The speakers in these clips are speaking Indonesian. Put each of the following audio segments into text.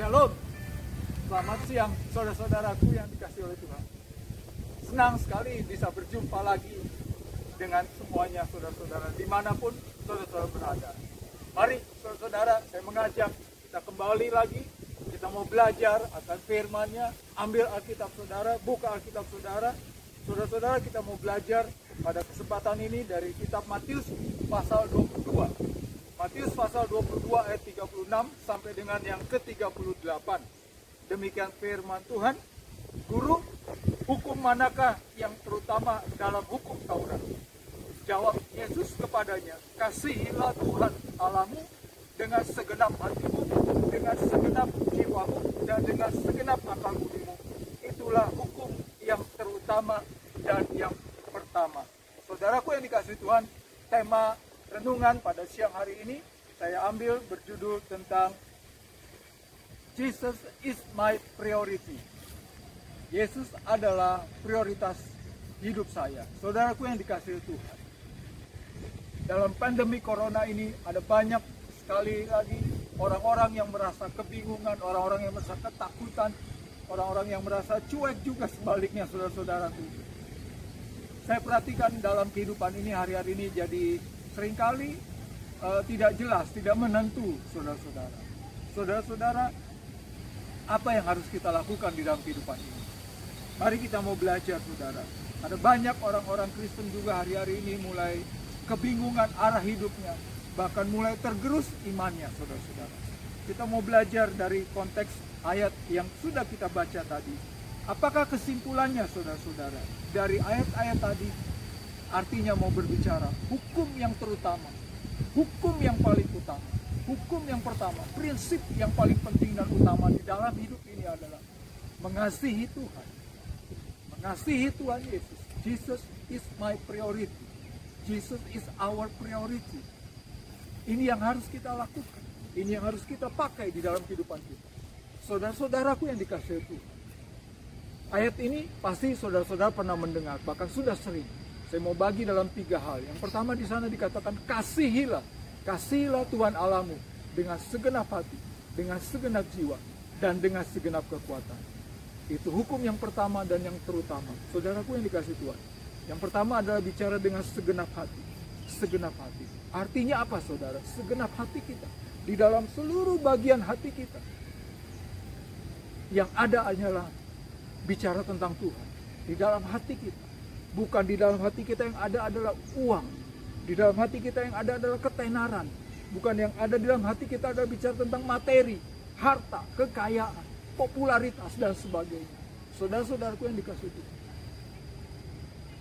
Shalom, selamat siang saudara-saudaraku yang dikasihi oleh Tuhan. Senang sekali bisa berjumpa lagi dengan semuanya saudara-saudara dimanapun saudara-saudara berada. Mari saudara-saudara, saya mengajak kita kembali lagi. Kita mau belajar akan firman-Nya. Ambil Alkitab saudara, buka Alkitab saudara. Saudara-saudara, kita mau belajar pada kesempatan ini dari kitab Matius pasal 22. Matius pasal 22 ayat 36 sampai dengan yang ke-38. Demikian firman Tuhan. Guru, hukum manakah yang terutama dalam hukum Taurat? Jawab Yesus kepadanya, kasihilah Tuhan Allahmu dengan segenap hatimu, dengan segenap jiwamu, dan dengan segenap akal budimu. Itulah hukum yang terutama dan yang pertama. Saudaraku yang dikasihi Tuhan, tema renungan pada siang hari ini saya ambil berjudul tentang Jesus is my priority. Yesus adalah prioritas hidup saya. Saudaraku yang dikasihi Tuhan, dalam pandemi corona ini ada banyak sekali lagi orang-orang yang merasa kebingungan, orang-orang yang merasa ketakutan, orang-orang yang merasa cuek juga sebaliknya saudara-saudaraku. Saya perhatikan dalam kehidupan ini hari-hari ini jadi seringkali tidak jelas, tidak menentu saudara-saudara. Saudara-saudara, apa yang harus kita lakukan di dalam kehidupan ini? Mari kita mau belajar saudara. Ada banyak orang-orang Kristen juga hari-hari ini mulai kebingungan arah hidupnya, bahkan mulai tergerus imannya saudara-saudara. Kita mau belajar dari konteks ayat yang sudah kita baca tadi. Apakah kesimpulannya saudara-saudara? Dari ayat-ayat tadi artinya mau berbicara hukum yang terutama, hukum yang paling utama, hukum yang pertama, prinsip yang paling penting dan utama di dalam hidup ini adalah mengasihi Tuhan. Mengasihi Tuhan Yesus. Jesus is my priority. Jesus is our priority. Ini yang harus kita lakukan. Ini yang harus kita pakai di dalam kehidupan kita. Saudara-saudaraku yang dikasihi Tuhan, ayat ini pasti saudara-saudara pernah mendengar, bahkan sudah sering. Saya mau bagi dalam 3 hal. Yang pertama di sana dikatakan kasihilah Tuhan Allahmu dengan segenap hati, dengan segenap jiwa, dan dengan segenap kekuatan. Itu hukum yang pertama dan yang terutama. Saudaraku yang dikasihi Tuhan, yang pertama adalah bicara dengan segenap hati. Segenap hati. Artinya apa saudara? Segenap hati kita. Di dalam seluruh bagian hati kita. Yang ada hanyalah bicara tentang Tuhan. Di dalam hati kita. Bukan di dalam hati kita yang ada adalah uang. Di dalam hati kita yang ada adalah ketenaran. Bukan yang ada di dalam hati kita adalah bicara tentang materi, harta, kekayaan, popularitas, dan sebagainya. Saudara-saudaraku yang dikasihi Tuhan,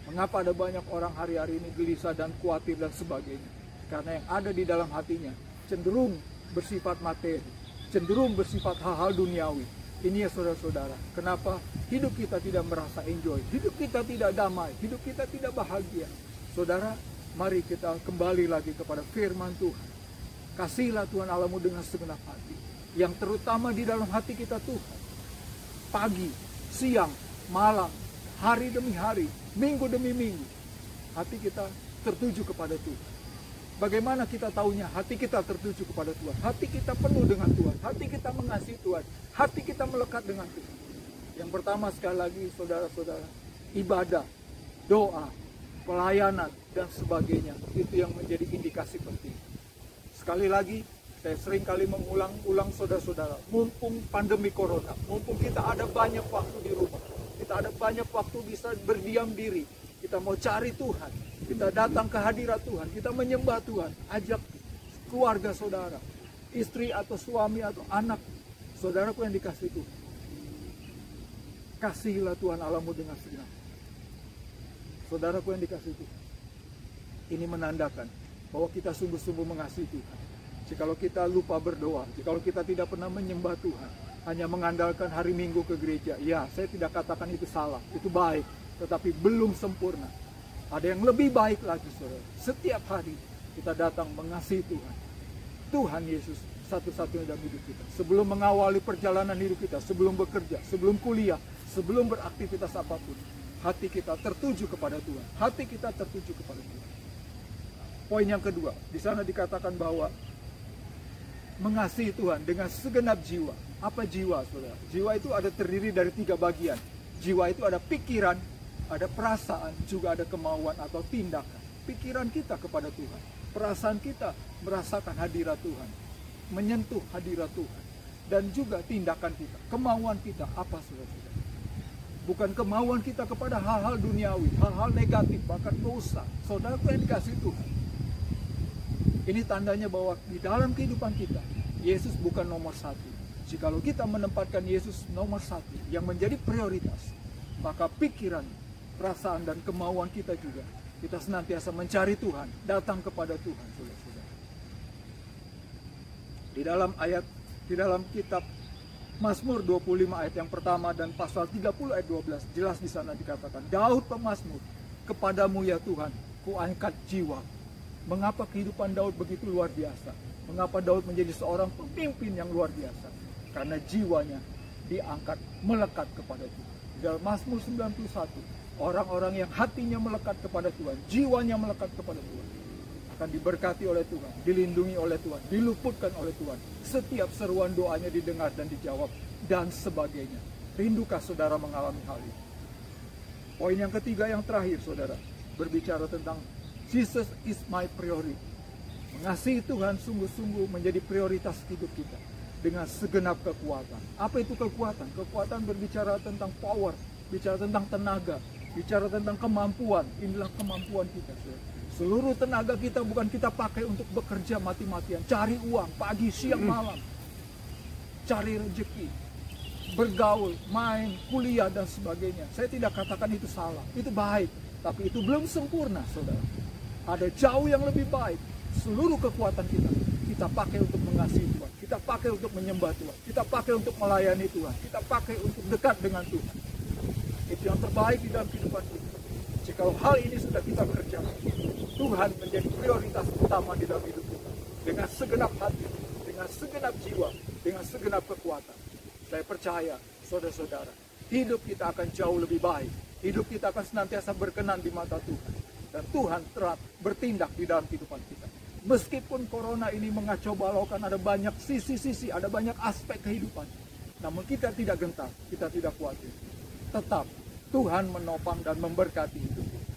mengapa ada banyak orang hari-hari ini gelisah dan khawatir dan sebagainya? Karena yang ada di dalam hatinya cenderung bersifat materi, cenderung bersifat hal-hal duniawi. Ini ya saudara-saudara, kenapa hidup kita tidak merasa enjoy, hidup kita tidak damai, hidup kita tidak bahagia. Saudara, mari kita kembali lagi kepada firman Tuhan. Kasihilah Tuhan Allahmu dengan segenap hati. Yang terutama di dalam hati kita Tuhan. Pagi, siang, malam, hari demi hari, minggu demi minggu, hati kita tertuju kepada Tuhan. Bagaimana kita tahunya hati kita tertuju kepada Tuhan? Hati kita penuh dengan Tuhan. Hati kita mengasihi Tuhan. Hati kita melekat dengan Tuhan. Yang pertama sekali lagi saudara-saudara, ibadah, doa, pelayanan, dan sebagainya. Itu yang menjadi indikasi penting. Sekali lagi, saya sering kali mengulang-ulang saudara-saudara. Mumpung pandemi corona, mumpung kita ada banyak waktu di rumah. Kita ada banyak waktu bisa berdiam diri. Kita mau cari Tuhan. Kita datang ke hadirat Tuhan, kita menyembah Tuhan. Ajak keluarga saudara, istri atau suami atau anak saudaraku yang dikasihi Tuhan. Kasihilah Tuhan Allahmu dengan segenap. Saudaraku yang dikasihi Tuhan, ini menandakan bahwa kita sungguh-sungguh mengasihi Tuhan. Jikalau kita lupa berdoa, jikalau kita tidak pernah menyembah Tuhan, hanya mengandalkan hari Minggu ke gereja, ya saya tidak katakan itu salah, itu baik, tetapi belum sempurna. Ada yang lebih baik lagi saudara. Setiap hari kita datang mengasihi Tuhan. Tuhan Yesus satu-satunya dalam hidup kita. Sebelum mengawali perjalanan hidup kita, sebelum bekerja, sebelum kuliah, sebelum beraktivitas apapun, hati kita tertuju kepada Tuhan. Hati kita tertuju kepada Tuhan. Poin yang kedua, di sana dikatakan bahwa mengasihi Tuhan dengan segenap jiwa. Apa jiwa, saudara? Jiwa itu ada terdiri dari 3 bagian. Jiwa itu ada pikiran, ada perasaan, juga ada kemauan atau tindakan. Pikiran kita kepada Tuhan, perasaan kita merasakan hadirat Tuhan, menyentuh hadirat Tuhan, dan juga tindakan kita, kemauan kita apa, saudara? Bukan kemauan kita kepada hal-hal duniawi, hal-hal negatif, bahkan dosa. Saudara yang dikasih Tuhan. Ini tandanya bahwa di dalam kehidupan kita, Yesus bukan nomor 1. Jikalau kita menempatkan Yesus nomor 1 yang menjadi prioritas, maka pikiran, perasaan, dan kemauan kita juga, kita senantiasa mencari Tuhan, datang kepada Tuhan, saudara-saudara. Di dalam kitab Mazmur 25 ayat yang pertama dan pasal 30 ayat 12, jelas di sana dikatakan, Daud pemazmur, kepadamu ya Tuhan, kuangkat jiwa. Mengapa kehidupan Daud begitu luar biasa? Mengapa Daud menjadi seorang pemimpin yang luar biasa? Karena jiwanya diangkat, melekat kepada Tuhan. Di dalam Mazmur 91, orang-orang yang hatinya melekat kepada Tuhan, jiwanya melekat kepada Tuhan, akan diberkati oleh Tuhan, dilindungi oleh Tuhan, diluputkan oleh Tuhan. Setiap seruan doanya didengar dan dijawab, dan sebagainya. Rindukah saudara mengalami hal ini? Poin yang ketiga yang terakhir, saudara, berbicara tentang Jesus is my priority. Mengasihi Tuhan sungguh-sungguh menjadi prioritas hidup kita dengan segenap kekuatan. Apa itu kekuatan? Kekuatan berbicara tentang power, bicara tentang tenaga, bicara tentang kemampuan. Inilah kemampuan kita, saudara. Seluruh tenaga kita bukan kita pakai untuk bekerja mati-matian, cari uang pagi, siang, malam, cari rezeki, bergaul, main, kuliah, dan sebagainya. Saya tidak katakan itu salah, itu baik, tapi itu belum sempurna, saudara. Ada jauh yang lebih baik. Seluruh kekuatan kita pakai untuk mengasihi Tuhan, kita pakai untuk menyembah Tuhan, kita pakai untuk melayani Tuhan, kita pakai untuk dekat dengan Tuhan. Itu yang terbaik di dalam kehidupan kita. Jika hal ini sudah kita kerjakan, Tuhan menjadi prioritas utama di dalam hidup kita. Dengan segenap hati, dengan segenap jiwa, dengan segenap kekuatan. Saya percaya, saudara-saudara, hidup kita akan jauh lebih baik. Hidup kita akan senantiasa berkenan di mata Tuhan. Dan Tuhan telah bertindak di dalam kehidupan kita. Meskipun corona ini mengacau balaukan, ada banyak sisi-sisi, ada banyak aspek kehidupan. Namun kita tidak gentar, kita tidak khawatir. Tetap Tuhan menopang dan memberkati hidup kita.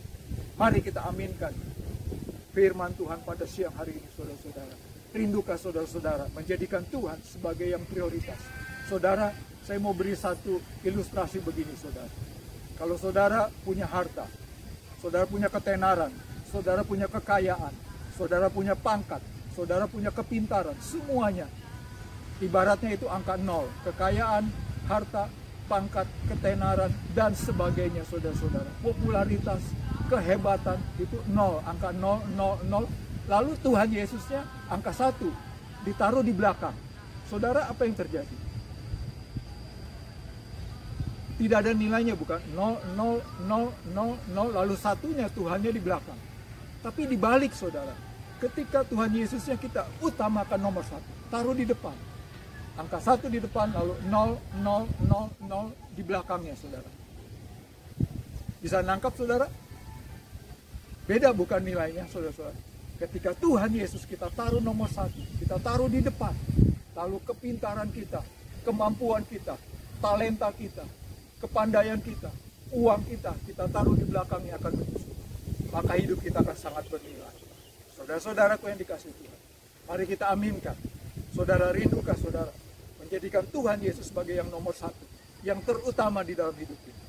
Mari kita aminkan firman Tuhan pada siang hari ini, saudara-saudara. Rindukah saudara-saudara menjadikan Tuhan sebagai yang prioritas? Saudara, saya mau beri satu ilustrasi begini, saudara. Kalau saudara punya harta, saudara punya ketenaran, saudara punya kekayaan, saudara punya pangkat, saudara punya kepintaran, semuanya ibaratnya itu angka 0. Kekayaan, harta, pangkat, ketenaran, dan sebagainya, saudara-saudara. Popularitas, kehebatan, itu 0. Angka 0, 0, 0. Lalu Tuhan Yesusnya angka 1 ditaruh di belakang. Saudara, apa yang terjadi? Tidak ada nilainya, bukan? 0, 0, 0, 0, 0, lalu satunya Tuhannya di belakang. Tapi dibalik, saudara. Ketika Tuhan Yesusnya kita utamakan nomor 1, taruh di depan. Angka 1 di depan, lalu 0, 0, 0, 0 di belakangnya, saudara. Bisa nangkap, saudara? Beda bukan nilainya, saudara-saudara. Ketika Tuhan Yesus kita taruh nomor 1, kita taruh di depan. Lalu kepintaran kita, kemampuan kita, talenta kita, kepandaian kita, uang kita taruh di belakangnya akan menyusul. Maka hidup kita akan sangat bernilai. Saudara-saudaraku yang dikasihi Tuhan, mari kita aminkan. Saudara, rindukah saudara menjadikan Tuhan Yesus sebagai yang nomor 1, yang terutama di dalam hidup kita?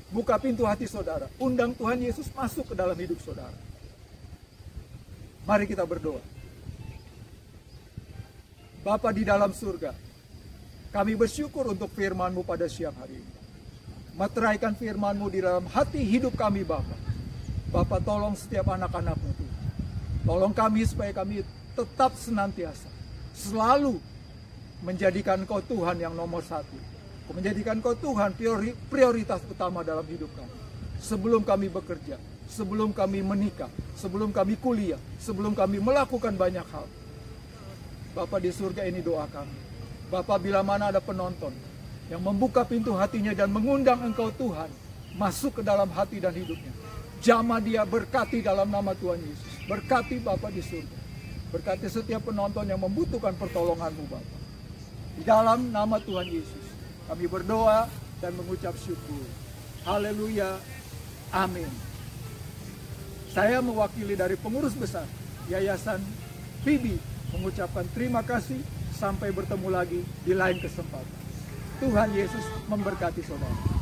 Buka pintu hati saudara, undang Tuhan Yesus masuk ke dalam hidup saudara. Mari kita berdoa. Bapa di dalam surga, kami bersyukur untuk firman-Mu pada siang hari ini. Materaikan firman-Mu di dalam hati hidup kami, Bapa. Bapa, tolong setiap anak-anak-Mu Tuhan. Tolong kami supaya kami tetap senantiasa selalu menjadikan Kau Tuhan yang nomor 1. Menjadikan Kau Tuhan prioritas utama dalam hidup kami. Sebelum kami bekerja, sebelum kami menikah, sebelum kami kuliah, sebelum kami melakukan banyak hal. Bapa di surga, ini doa kami. Bapa, bila mana ada penonton yang membuka pintu hatinya dan mengundang Engkau Tuhan masuk ke dalam hati dan hidupnya, jamah dia, berkati dalam nama Tuhan Yesus. Berkati Bapa di surga. Berkati setiap penonton yang membutuhkan pertolongan-Mu Bapa. Di dalam nama Tuhan Yesus, kami berdoa dan mengucap syukur. Haleluya. Amin. Saya mewakili dari pengurus besar Yayasan PIBI mengucapkan terima kasih. Sampai bertemu lagi di lain kesempatan. Tuhan Yesus memberkati saudara.